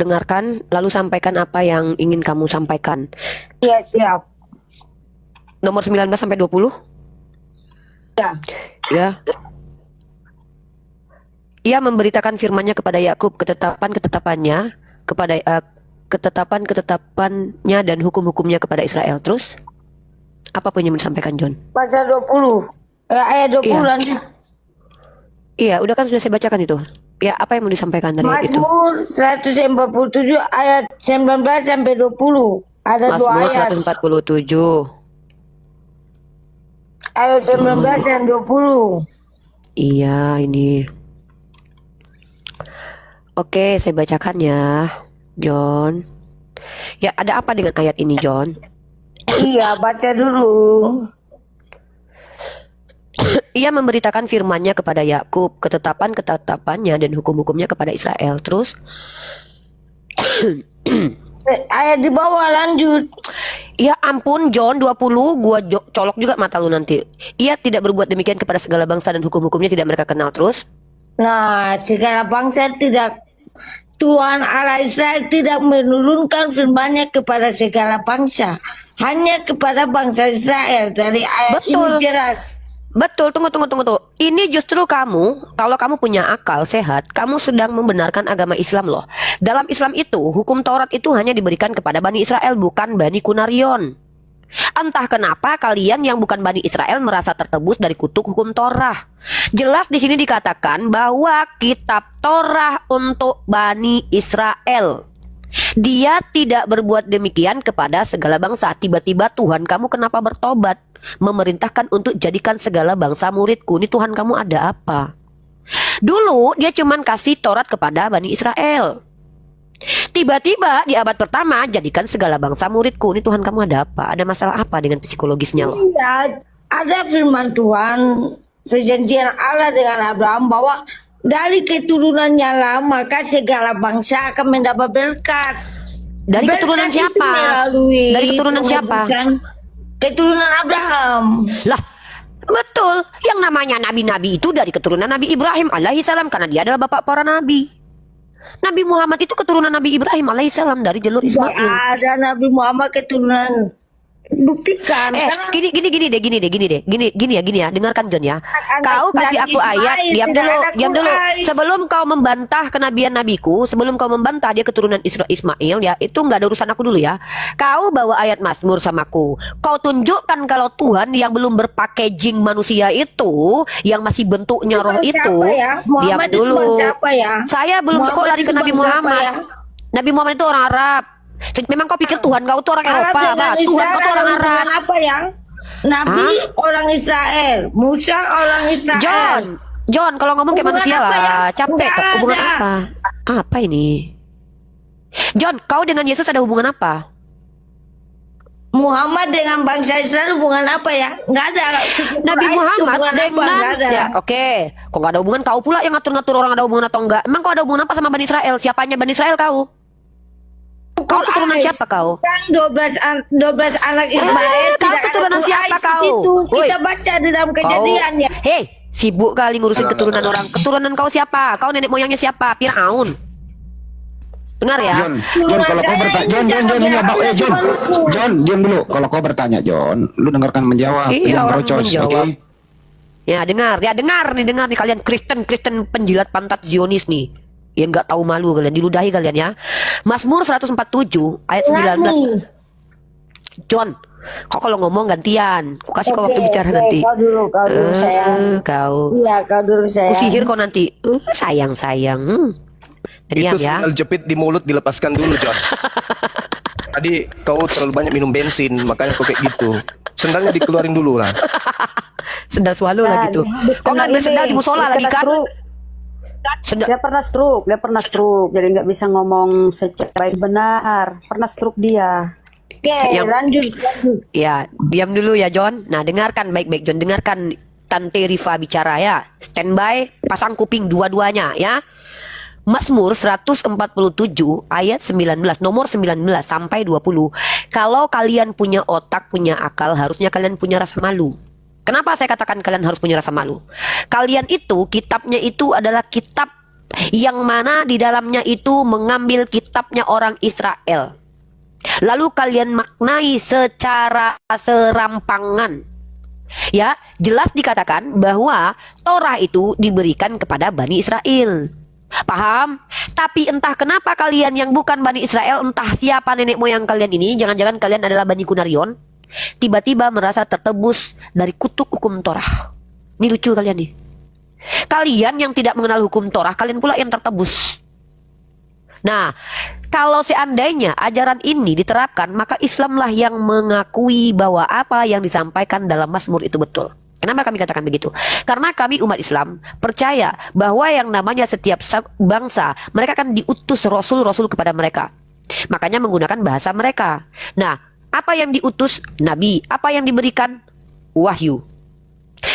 dengarkan, lalu sampaikan apa yang ingin kamu sampaikan. Iya, siap. Nomor 19 sampai 20? Ya. Ya. Ia memberitakan firman-Nya kepada Yakub, ketetapan-ketetapannya kepada ketetapan-ketetapannya dan hukum-hukumnya kepada Israel. Terus apa pun yang disampaikan John? Pasal 20. Ayat 20 Iya. nanti. Iya, udah kan sudah saya bacakan itu. Ya, apa yang mau disampaikan dari ayat itu? Mazmur 147 ayat 19 sampai 20. Ada dua Mazmur ayat. 147. Ayat 19 dan 20. Iya, ini. Oke, saya bacakan ya, John. Ya, ada apa dengan ayat ini, John? Iya, baca dulu. Ia memberitakan firman-Nya kepada Yakub, ketetapan-ketetapannya dan hukum-hukumnya kepada Israel. Terus Ayat di bawah lanjut. ya ampun, John 20, gua colok juga mata lu nanti. Ia tidak berbuat demikian kepada segala bangsa dan hukum-hukumnya tidak mereka kenal. Terus Nah, segala bangsa tidak, Tuhan Allah Israel tidak menurunkan firman-Nya kepada segala bangsa, hanya kepada bangsa Israel. Dari ayat Betul. ini jelas. betul, tunggu. Ini justru kamu, kalau kamu punya akal sehat, kamu sedang membenarkan agama Islam loh. Dalam Islam itu, hukum Taurat itu hanya diberikan kepada Bani Israel, bukan Bani Kunarion. Entah kenapa kalian yang bukan Bani Israel merasa tertebus dari kutuk hukum Torah. Jelas di sini dikatakan bahwa kitab Torah untuk Bani Israel. Dia tidak berbuat demikian kepada segala bangsa. Tiba-tiba Tuhan kamu kenapa bertobat? Memerintahkan untuk jadikan segala bangsa muridku. Ini Tuhan kamu ada apa? Dulu dia cuman kasih Taurat kepada Bani Israel. Tiba-tiba di abad pertama jadikan segala bangsa muridku. Ini Tuhan kamu ada apa? Ada masalah apa dengan psikologisnya loh? Iya, ada firman Tuhan, perjanjian Allah dengan Abraham bahwa dari keturunannya lah maka segala bangsa akan mendapat berkat. Dari Berkat keturunan itu siapa? melalui Dari keturunan siapa? Keturunan Abraham. Lah, betul. Yang namanya nabi-nabi itu dari keturunan Nabi Ibrahim alaihissalam karena dia adalah bapak para nabi. Nabi Muhammad itu keturunan Nabi Ibrahim alaihissalam dari jalur Tidak Ismail. ada Nabi Muhammad keturunan. Buktikan. Karena Gini ya, dengarkan John ya. anak Kau kasih dari aku ayat, Ismail, diam tidak dulu, ada diam dulu. Quraisy. Sebelum kau membantah kenabian nabiku, sebelum kau membantah dia keturunan Ismail ya, itu nggak ada urusan aku dulu ya. Kau bawa ayat Mazmur samaku. Kau tunjukkan kalau Tuhan yang belum berpackaging manusia itu, yang masih bentuknya roh Bang itu, siapa ya? diam Muhammad itu dulu. bang siapa ya? Saya belum kok Muhammad lari ke itu Nabi bang siapa Muhammad. ya? Nabi Muhammad itu orang Arab. Memang kau pikir Tuhan kau itu orang Arab Eropa, dengan apa? Tuhan Israel kau itu ada orang hubungan Arab. apa ya? Nabi orang Israel, Musa orang Israel. John, kalau ngomong kayak Hubungan manusia apa lah, ya? capek. Nggak Hubungan ada. apa? Apa ini? John, kau dengan Yesus ada hubungan apa? Muhammad dengan bangsa Israel hubungan apa ya? Nggak ada. Suku Nabi Quraisy Muhammad hubungan apa? dengan Nggak ada. ya, oke. Kok nggak ada hubungan? Kau pula yang ngatur-ngatur orang ada hubungan atau enggak? Emang kau ada hubungan apa sama Bani Israel? Siapanya Bani Israel kau? Kau keturunan Quraisy. siapa kau? Kan 12 anak Ismail kau tidak ada keturunan siapa Quraisy kau? di situ. Woi. Kita baca di dalam kejadian ya. Hei, sibuk kali ngurusin keturunan orang. Keturunan kau siapa? Kau nenek moyangnya siapa? Firaun. Dengar ya. John, kalau kau bertanya, John, ini abang, John, diam dulu. Kalau kau bertanya, John, lu dengarkan menjawab, Iya, yang orang merocos, menjawab. oke? Ya dengar nih kalian Kristen penjilat pantat Zionis nih. Yang nggak tahu malu kalian, diludahi kalian ya. Mazmur 147 ayat 19. John, kok kalau ngomong gantian. Ku kasih kau waktu bicara nanti. Kau dulu sayang. Kau. Iya, kau dulu Ku sayang. sihir kau nanti. Sayang. Diam Itu ya. sendal jepit di mulut dilepaskan dulu, John. Tadi kau terlalu banyak minum bensin, makanya kau kayak gitu. Sendalnya dikeluarin dulu lah. Sendal swallow lah gitu. Kau ngambil sendal di musola lagi kan? Sendal. Dia pernah stroke, jadi nggak bisa ngomong secara benar. Pernah stroke dia. Oke, Yang- lanjut. Ya, diam dulu ya John. Nah, dengarkan baik-baik John. Dengarkan Tante Rifa bicara ya. Standby, pasang kuping dua-duanya ya. Mazmur 147 ayat 19, nomor 19 sampai 20. Kalau kalian punya otak, punya akal, harusnya kalian punya rasa malu. Kenapa saya katakan kalian harus punya rasa malu? Kalian itu, kitabnya itu adalah kitab yang mana di dalamnya itu mengambil kitabnya orang Israel. Lalu kalian maknai secara serampangan. Ya, jelas dikatakan bahwa Torah itu diberikan kepada Bani Israel. Paham? Tapi entah kenapa kalian yang bukan Bani Israel, entah siapa nenek moyang kalian ini, jangan-jangan kalian adalah Bani Kunarion, tiba-tiba merasa tertebus dari kutuk hukum Torah. Ini lucu kalian nih. Kalian yang tidak mengenal hukum Torah, kalian pula yang tertebus. Nah, kalau seandainya ajaran ini diterapkan, maka Islamlah yang mengakui bahwa apa yang disampaikan dalam Mazmur itu betul. Kenapa kami katakan begitu? Karena kami umat Islam percaya bahwa yang namanya setiap bangsa, mereka akan diutus rasul-rasul kepada mereka. Makanya menggunakan bahasa mereka. Nah, apa yang diutus? Nabi. Apa yang diberikan? Wahyu.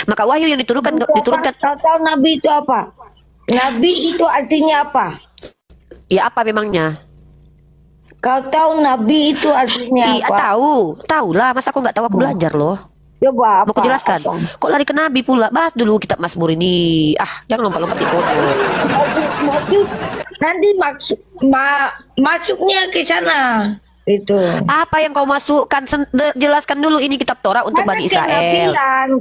Maka wahyu yang diturunkan. Kau tahu nabi itu apa? Nabi itu artinya apa? Ya apa memangnya? Kau tahu nabi itu artinya Iya apa? tahu lah. Masa aku nggak tahu, aku belajar loh. Coba Mau apa? aku jelaskan? Apa? Kok lari ke Nabi pula? Bahas dulu kitab Mazmur ini. Jangan lompat-lompat itu. Maksud nanti masuknya ke sana itu. Apa yang kau masukkan? Jelaskan dulu ini kitab Torah untuk Bani Israel.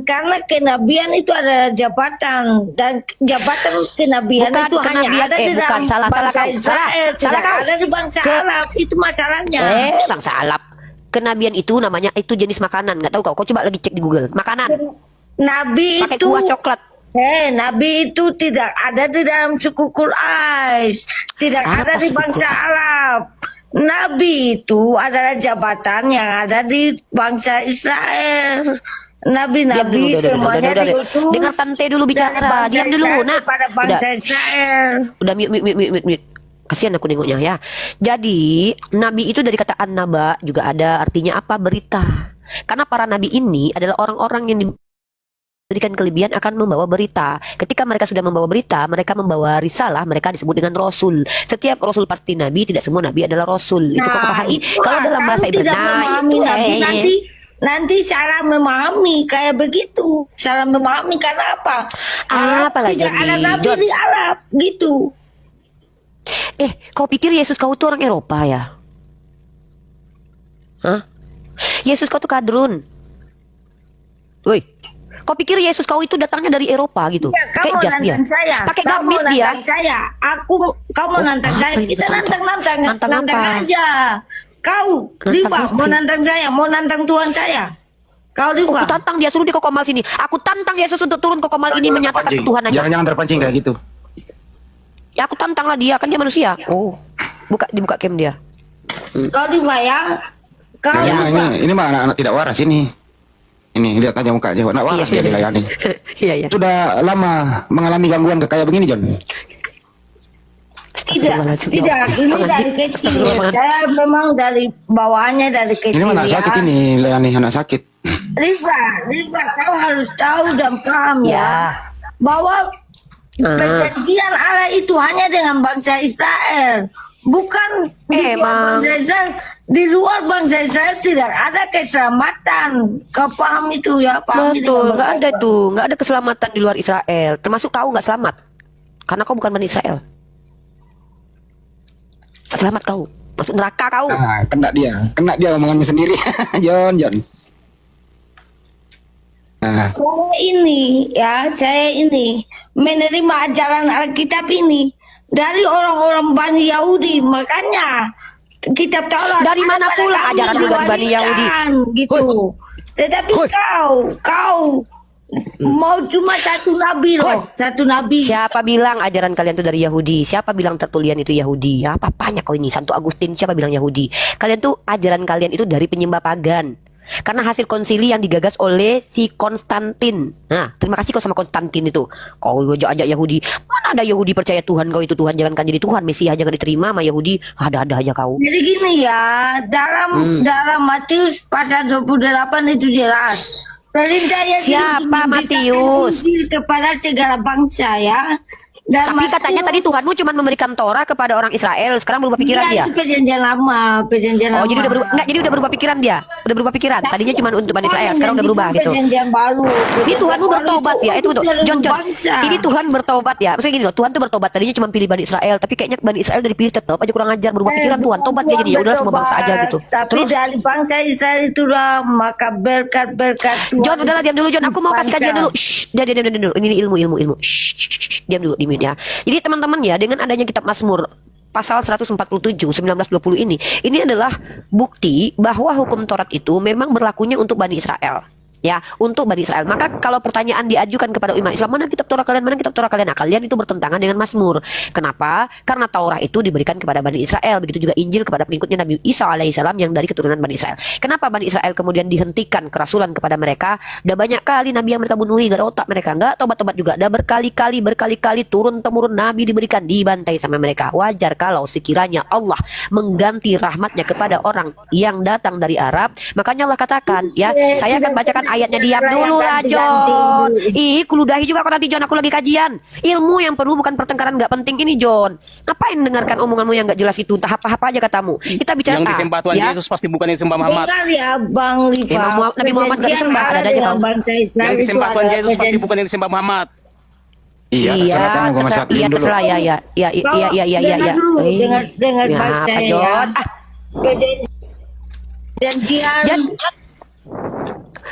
Karena kenabian itu adalah jabatan, dan jabatan kenabian Bukan itu hanya kenabian, ada di bukan. dalam Salah bangsa kau. Israel, Salah tidak kau. ada di bangsa Arab. Itu masalahnya. Bangsa Arab. Kenabian itu namanya, itu jenis makanan. Nggak tahu kau? Kau coba lagi cek di Google. Makanan. Nabi Pakai itu kuah coklat. Nabi itu tidak ada di dalam suku Quraisy, tidak Apa ada di suku bangsa Quraisy? Arab. Nabi itu adalah jabatan yang ada di bangsa Israel. Diam dulu, Nabi-nabi semuanya diutus. Dengar tante dulu dari bicara. bangsa Diam dulu. Israel Nah, kepada udah. bangsa Israel. Udah mute. Kasihan aku nengoknya ya. Jadi nabi itu dari kata an-naba juga ada artinya apa? Berita. Karena para nabi ini adalah orang-orang yang diberikan kelebihan akan membawa berita. Ketika mereka sudah membawa berita, mereka membawa risalah, mereka disebut dengan rasul. Setiap rasul pasti nabi, tidak semua nabi adalah rasul. Itu kau pahami. Kalau dalam bahasa tidak memahami Ibrani nabi, nanti salah memahami kayak begitu. Salah memahami karena apa? Apalah tidak jadi, ada nabi John. di Arab gitu. Kau pikir Yesus kau itu orang Eropa ya? Hah? Yesus kau tuh kadrun. Woi, kau pikir Yesus kau itu datangnya dari Eropa gitu? Ya, Kayak jas dia. Pakai Kau mau gamis dia. nantang saya. Kau mau nantang apa saya. ini Kita betul-betul? nantang Nantang apa? aja. Kau, Nantang Riva, apa? mau nantang saya, mau nantang Tuhan saya. Kau Aku Riva. tantang dia, suruh dia ke Komal sini. Aku tantang Yesus untuk turun ke Komal ini menyatakan Terpancing. ketuhanannya. Jangan-jangan terpancing kayak gitu. Ya aku tantanglah dia, kan dia manusia. Oh, dibuka cam dia. Kau Riva ya. Kau Ya, ini mah anak-anak tidak waras ini. Ini lihat aja muka aja, anak waras dia dilayani. Iya. Sudah lama mengalami gangguan kayak begini, John? Tidak, ini dari kecil. Saya memang dari bawaannya dari kecil. Ini mana ya. sakit ini, layani anak sakit. Riva, kau harus tahu dan paham ya, bahwa perjanjian Allah itu hanya dengan bangsa Israel, bukan di luar Emang. bangsa Israel. Di luar bangsa Israel tidak ada keselamatan. Kau paham itu ya? Paham Betul, dengan nggak ada baik. tuh, nggak ada keselamatan di luar Israel. Termasuk kau nggak selamat, karena kau bukan Bani Israel. Selamat kau, masuk neraka kau. Nah, kena dia omongannya sendiri. John. Nah, Saya ini menerima ajaran Alkitab ini dari orang-orang Bani Yahudi, makanya kitab Taurat Dari ada mana pada pula kami ajaran lu dari Bani Yahudi? diwariskan, gitu. Tetapi kau mau cuma satu nabi loh, satu nabi. Siapa bilang ajaran kalian itu dari Yahudi? Siapa bilang tertulian itu Yahudi? Apa-apanya kau ini? Santo Agustin siapa bilang Yahudi? Kalian tuh ajaran kalian itu dari penyembah pagan. Karena hasil konsili yang digagas oleh si Konstantin. Nah, terima kasih kau sama Konstantin itu. Kau ajak Yahudi. Mana ada Yahudi percaya Tuhan kau itu Tuhan, jangankan jadi Tuhan, Mesias jangan diterima sama Yahudi. Ada-ada aja kau. Jadi gini ya, dalam Matius pasal 28 itu jelas. Perintah Yesus Siapa memberikan Matius? Injil kepada segala bangsa ya. Dan Tapi katanya tadi Tuhanmu cuma memberikan Torah kepada orang Israel. Sekarang berubah pikiran dia. Itu perjanjian lama, perjanjian Oh, lama. jadi udah berubah, enggak, jadi udah berubah pikiran dia. Udah berubah pikiran. Tadinya cuma untuk Bani Israel, sekarang udah berubah gitu. Perjanjian baru. Ini Tuhanmu bertobat ya, itu betul. John, ini Tuhan bertobat ya. Maksudnya gini loh, Tuhan tuh bertobat. Tadinya cuma pilih Bani Israel, tapi kayaknya Bani Israel udah dipilih tetap aja kurang ajar, berubah pikiran Tuhan. Tobat dia jadi ya udah semua bangsa aja gitu. Tapi Terus dari bangsa Israel itulah maka berkat-berkat Tuhan. John, udahlah diam dulu John. Aku mau kasih kajian dulu. Shh, diam dulu. Ini ilmu. Shh, diam dulu, diam ya. Jadi teman-teman ya, dengan adanya kitab Mazmur pasal 147 1920 ini adalah bukti bahwa hukum Taurat itu memang berlakunya untuk Bani Israel. Ya, untuk Bani Israel. Maka kalau pertanyaan diajukan kepada umat Islam, mana kitab Torah kalian, mana kitab Torah kalian? Nah, kalian itu bertentangan dengan Mazmur. Kenapa? Karena Taurat itu diberikan kepada Bani Israel. Begitu juga Injil kepada pengikutnya Nabi Isa alaihissalam yang dari keturunan Bani Israel. Kenapa Bani Israel kemudian dihentikan kerasulan kepada mereka? Udah banyak kali Nabi yang mereka bunuhi, gak ada otak mereka, nggak tobat-tobat juga. Udah berkali-kali turun-temurun Nabi diberikan, dibantai sama mereka. Wajar kalau sekiranya Allah mengganti rahmatnya kepada orang yang datang dari Arab. Makanya Allah katakan, ya, saya akan bacakan ayatnya. Diam dulu lah John. Ih, kuludahi juga kok nanti John, aku lagi kajian. Ilmu yang perlu bukan pertengkaran nggak penting ini John. Ngapain dengarkan omonganmu yang nggak jelas itu? Entah apa-apa aja katamu. Kita bicara Yang disembah Tuhan ya. Yesus pasti bukan yang disembah Muhammad. Dengar ya Bang Liva. Nabi Muhammad nggak disembah, ada aja Bang. Bangsa Israel Yang itu disembah Tuhan adalah Yesus pasti perjanjian. bukan yang disembah Muhammad. Iya, terserah gue masak iya dulu. terserah ya. Dengar dulu, dengar Ya, baik apa, saya ya. John? Perjanjian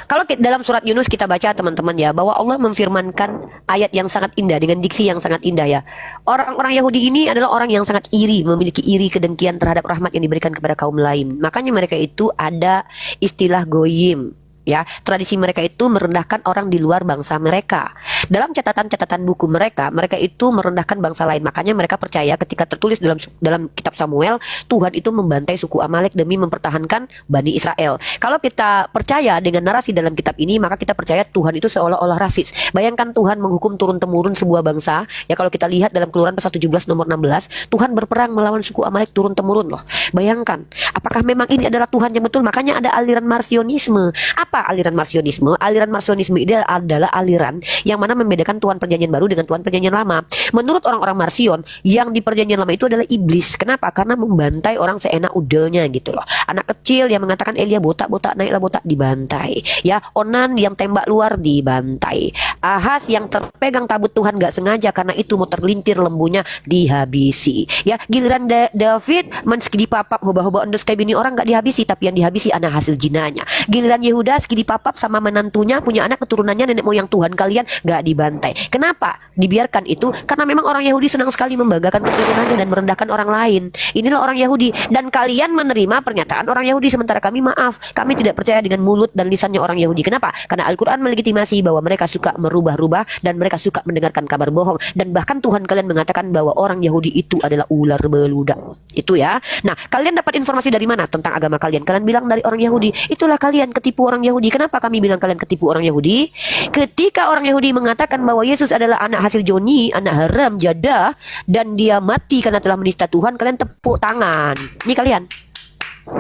Kalau dalam surat Yunus kita baca teman-teman ya, bahwa Allah memfirmankan ayat yang sangat indah dengan diksi yang sangat indah ya. Orang-orang Yahudi ini adalah orang yang sangat iri, memiliki iri kedengkian terhadap rahmat yang diberikan kepada kaum lain. Makanya mereka itu ada istilah goyim. Ya, tradisi mereka itu merendahkan orang di luar bangsa mereka. Dalam catatan-catatan buku mereka itu merendahkan bangsa lain. Makanya mereka percaya ketika tertulis dalam kitab Samuel, Tuhan itu membantai suku Amalek demi mempertahankan Bani Israel. Kalau kita percaya dengan narasi dalam kitab ini, maka kita percaya Tuhan itu seolah-olah rasis. Bayangkan Tuhan menghukum turun-temurun sebuah bangsa. Ya, kalau kita lihat dalam Keluaran pasal 17 nomor 16, Tuhan berperang melawan suku Amalek turun-temurun loh. Bayangkan, apakah memang ini adalah Tuhan yang betul? Makanya ada aliran Marsionisme. Apa aliran Marsionisme? Aliran Marsionisme ini adalah aliran yang mana membedakan Tuhan Perjanjian Baru dengan Tuhan Perjanjian Lama. Menurut orang-orang Marsion, yang di Perjanjian Lama itu adalah iblis. Kenapa? Karena membantai orang seenak udelnya gitu loh. Anak kecil yang mengatakan Elia botak-botak, naiklah botak, dibantai. Ya, Onan yang tembak luar dibantai. Ahas yang terpegang tabut Tuhan gak sengaja karena itu mau tergelintir lembunya dihabisi. Ya, giliran David menski dipapap hoba-hoba endos kayak bini orang gak dihabisi, tapi yang dihabisi anak hasil jinanya. Giliran Yehuda dipapap sama menantunya, punya anak keturunannya nenek moyang Tuhan kalian gak dibantai. Kenapa dibiarkan itu? Karena memang orang Yahudi senang sekali membanggakan keturunannya dan merendahkan orang lain. Inilah orang Yahudi, dan kalian menerima pernyataan orang Yahudi, sementara kami maaf, kami tidak percaya dengan mulut dan lisannya orang Yahudi. Kenapa? Karena Al-Quran melegitimasi bahwa mereka suka merubah-rubah dan mereka suka mendengarkan kabar bohong, dan bahkan Tuhan kalian mengatakan bahwa orang Yahudi itu adalah ular beludak. Itu ya. Nah, kalian dapat informasi dari mana tentang agama kalian? Kalian bilang dari orang Yahudi. Itulah kalian ketipu orang Yahudi. Kenapa kami bilang kalian ketipu orang Yahudi? Ketika orang Yahudi mengatakan bahwa Yesus adalah anak hasil Joni, anak haram, jadah, dan dia mati karena telah menista Tuhan, kalian tepuk tangan. Ini kalian.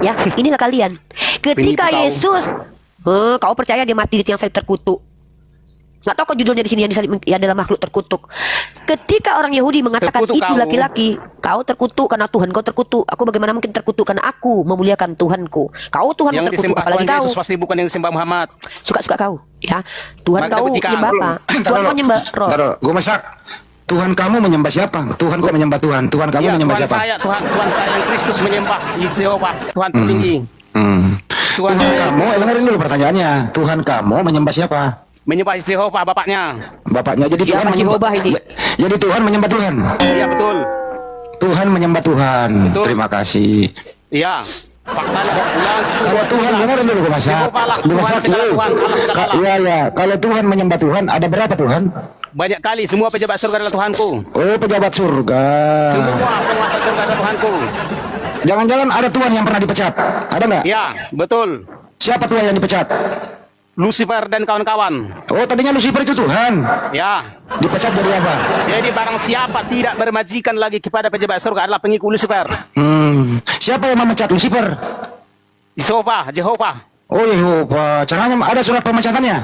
Ya, inilah kalian. Ketika Yesus, kau percaya dia mati di tiang salib terkutuk? Nggak tahu kok judulnya di sini yang disalib adalah makhluk terkutuk. Ketika orang Yahudi mengatakan Terkutuk itu kau. laki-laki, kau terkutuk karena Tuhan kau terkutuk. Aku bagaimana mungkin terkutuk karena aku memuliakan Tuhanku. Kau Tuhan Yang terkutuk, disembah apalagi Tuhan kau. Yesus pasti bukan yang disembah Muhammad. Suka-suka kau, ya. Tuhan Maka kau ketika- menyembah apa? Tuhan kau menyembah roh. Taruh, gue masak. Tuhan kamu menyembah siapa? Tuhan kok menyembah Tuhan? Tuhan kamu Ya, menyembah Tuhan siapa? saya, Tuhan saya yang Kristus menyembah Yehovah, Tuhan tertinggi. Tuhan kamu, dengerin dulu pertanyaannya. Tuhan kamu menyembah siapa? Menyembah Yehovah bapaknya. Bapaknya. Jadi Ya, Tuhan Mas menyembah. Jehovah ini. Jadi Tuhan menyembah Tuhan. Iya betul. Tuhan menyembah Tuhan. Betul. Terima kasih. Iya. Faktanya ulang. Kalau Tuhan, dengerin dulu gue masak. Jehovah lah, Lu Tuhan masak segala lu. Tuhan, Allah segala Allah. Iya ya. Kalau Tuhan menyembah Tuhan, ada berapa Tuhan? Banyak kali semua pejabat surga adalah Tuhanku. Oh, pejabat surga. Semua penguasa surga adalah Tuhanku. Jangan-jangan ada Tuhan yang pernah dipecat? Ada nggak? Iya, betul. Siapa Tuhan yang dipecat? Lucifer dan kawan-kawan. Oh, tadinya Lucifer itu Tuhan. Ya. Dipecat jadi apa? Jadi barang siapa tidak bermajikan lagi kepada pejabat surga adalah pengikut Lucifer. Siapa yang memecat Lucifer? Jehovah. Oh, Yehova. Caranya ada surat pemecatannya.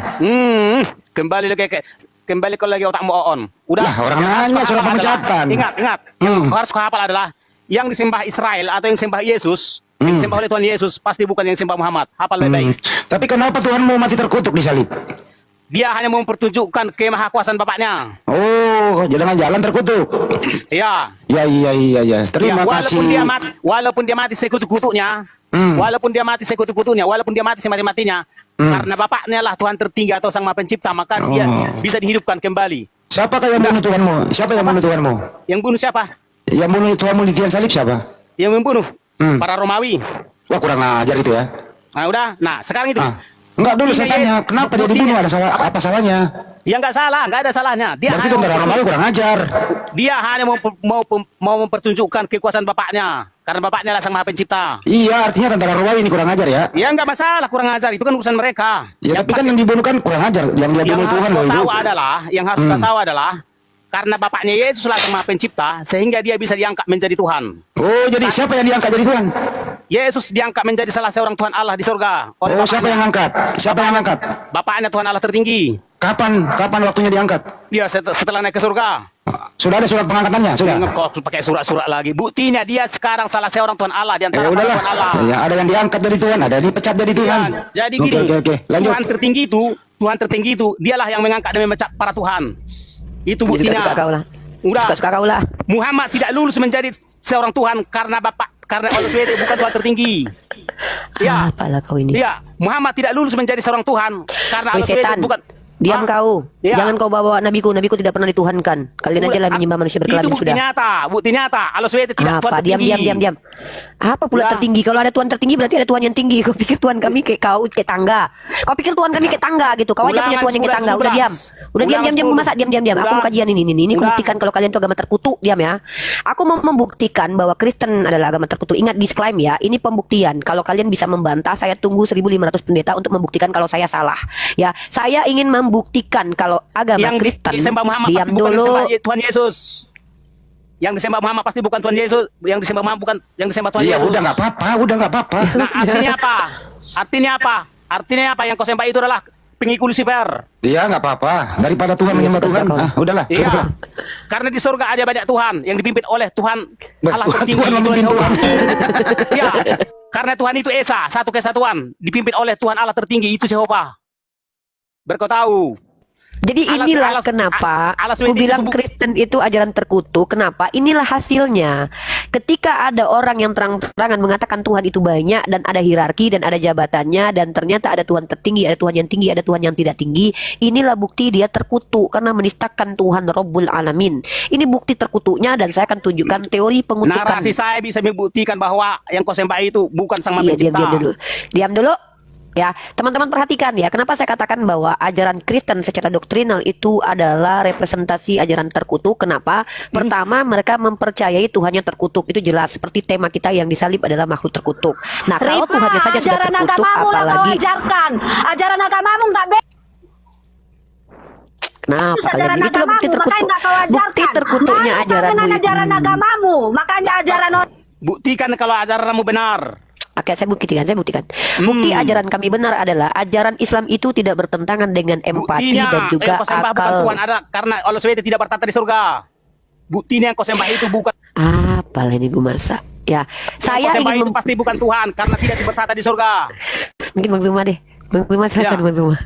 Kembali lagi ke kembali kau lagi otakmu on. Udah. Lah, orang Yang harus nanya kau surat hafal pemecatan. adalah- Ingat. Yang kau harus kau hafal adalah yang disembah Israel atau yang disembah Yesus, yang disembah oleh Tuhan Yesus pasti bukan yang disembah Muhammad. Hafal baik-baik. Tapi kenapa Tuhan mau mati terkutuk di salib? Dia hanya mau mempertunjukkan kemahakuasaan Bapaknya. Oh, jalan-jalan terkutuk. Iya. Ya. Terima Ya, kasih. walaupun dia mati sekutu-kutunya, walaupun dia mati sekutu-kutunya, walaupun dia mati semati-matinya, karena Bapaknya lah Tuhan tertinggi atau Sang Maha Pencipta, maka dia bisa dihidupkan kembali. Siapakah yang bunuh Tuhanmu? Siapa yang bunuh Tuhanmu? Yang bunuh siapa? Yang bunuh Tuhanmu di tiang salib siapa? Yang membunuh para Romawi. Wah, kurang ajar itu ya. Nah, udah. Nah, sekarang itu. Enggak, dulu saya Buktinya, tanya, Yes. kenapa dia Buktinya. dibunuh? Ada salah apa salahnya? Ya nggak salah, nggak ada salahnya. Berarti tentara Romawi kurang ajar. Dia hanya mau mempertunjukkan kekuasaan Bapaknya, karena Bapaknya lah Sang Maha Pencipta. Iya, artinya tentara Romawi ini kurang ajar ya. Ya nggak masalah, kurang ajar. Itu kan urusan mereka. Ya, tapi kan yang dibunuh kan kurang ajar. Yang dia Yang bunuh harus Tuhan kau loh itu. tahu adalah, yang harus kau tahu adalah, karena Bapaknya Yesus lah Sang Maha Pencipta, sehingga dia bisa diangkat menjadi Tuhan. Oh, jadi siapa yang diangkat jadi Tuhan? Yesus diangkat menjadi salah seorang Tuhan Allah di surga. Oleh Oh, siapa yang angkat? Siapa yang angkat? Bapaknya Tuhan Allah tertinggi. Kapan waktunya diangkat? Dia setelah naik ke surga. Sudah ada surat pengangkatannya? Sudah. Kok pakai surat-surat lagi? Buktinya dia sekarang salah seorang Tuhan Allah di antara Ya para udahlah. Tuhan Allah. Ya, ada yang diangkat dari Tuhan, ada yang dipecat dari Tuhan. Ya, jadi Oke, gini, oke. Lanjut. Tuhan tertinggi itu, dialah yang mengangkat dan memecat para Tuhan. Itu Jadi buktinya. suka kau lah. Udah. Suka kau lah. Muhammad tidak lulus menjadi seorang Tuhan karena Allah SWT bukan Tuhan tertinggi. Ya. Apalah kau ini. Iya, Muhammad tidak lulus menjadi seorang Tuhan karena Woi Allah SWT setan, bukan. diam kau. Iya. Jangan kau bawa nabiku. Nabiku tidak pernah dituhankan. Kalian aja lah menyembah manusia Itu berkelamin bukti sudah. nyata, bukti nyata. Allah SWT tidak Tuhan Apa? Diam. tertinggi. Apa pula Udah. tertinggi? Kalau ada Tuhan tertinggi berarti ada Tuhan yang tinggi. Kau pikir Tuhan kami kayak kau kayak tangga. Kau pikir Tuhan kami kayak tangga gitu. Kau aja punya Tuhan yang kayak tangga. Udah diam. Udah diam. Gue masak diam. Aku mau kajian ini. Ini Udah. buktikan kalau kalian itu agama terkutuk. Diam ya. Aku mau membuktikan bahwa Kristen adalah agama terkutuk. Ingat disclaim ya. Ini pembuktian. Kalau kalian bisa membantah, saya tunggu 1.500 pendeta untuk membuktikan kalau saya salah. Ya, saya ingin membuktikan kalau agama Yang Kristen. disembah Muhammad Diam pasti bukan dulu. disembah Tuhan Yesus. Yang disembah Muhammad pasti bukan Tuhan Yesus. Yang disembah Muhammad bukan yang disembah Tuhan Iya, Yesus. udah nggak apa-apa. Nah, artinya apa? Artinya apa? Yang kau sembah itu adalah pengikut Lucifer. Iya, nggak apa-apa. Daripada Tuhan menyembah betul, Tuhan. betul. Udahlah, Iya. cukuplah. Karena di surga ada banyak Tuhan yang dipimpin oleh Tuhan Allah Tuhan tertinggi. memimpin Jehovah. Tuhan. Iya. Karena Tuhan itu Esa, satu kesatuan, dipimpin oleh Tuhan Allah tertinggi, itu Jehovah. Berkau tahu. Jadi Alas- inilah alas- kenapa alas aku itu bilang bu- Kristen itu ajaran terkutuk. Kenapa? Inilah hasilnya. Ketika ada orang yang terang-terangan mengatakan Tuhan itu banyak dan ada hierarki dan ada jabatannya dan ternyata ada Tuhan tertinggi, ada Tuhan yang tinggi, ada Tuhan yang tidak tinggi. Inilah bukti dia terkutuk karena menistakan Tuhan Rabbul Alamin. Ini bukti terkutuknya dan saya akan tunjukkan teori pengutukan. Narasi saya bisa membuktikan bahwa yang kau sembah itu bukan Sang Maha Iya, diam Pencipta. dulu. Diam dulu. Ya, teman-teman perhatikan ya, kenapa saya katakan bahwa ajaran Kristen secara doktrinal itu adalah representasi ajaran terkutuk. Kenapa? Pertama, mereka mempercayai Tuhannya terkutuk. Itu jelas, seperti tema kita yang disalib adalah makhluk terkutuk. Nah, kalau Tuhannya saja sudah ajaran terkutuk, agamamu lah kau apalagi ajarkan. Ajaran agamamu nggak kenapa Ajaran kalian? Itulah bukti agamamu, makanya terkutuk. nggak kau ajarkan. Bukti terkutuknya Lalu ajaran dengan ajaran agamamu, makanya ajaran Buktikan kalau ajaranmu benar. Oke, saya buktikan. Bukti ajaran kami benar adalah ajaran Islam itu tidak bertentangan dengan empati Buktinya dan juga yang kau sembah bukan akal. Tuhan ada karena Allah SWT tidak bertata di surga. Buktinya yang kau sembah itu bukan. Apalah ini gue masak. Ya, saya Yang kau sembah ingin itu pasti bukan Tuhan karena tidak bertata di surga. mungkin Bang Zuma deh. Bang Zuma silakan Ya. Bang Zuma.